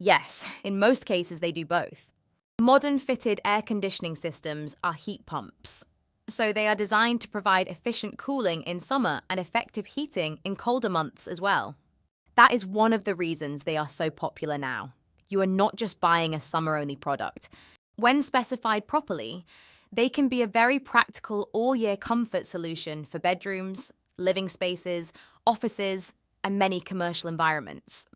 Yes, in most cases they do both. Modern fitted air conditioning systems are heat pumps, so they are designed to provide efficient cooling in summer and effective heating in colder months as well. That is one of the reasons they are so popular now. You are not just buying a summer-only product. When specified properly, they can be a very practical all-year comfort solution for bedrooms, living spaces, offices, and many commercial environments.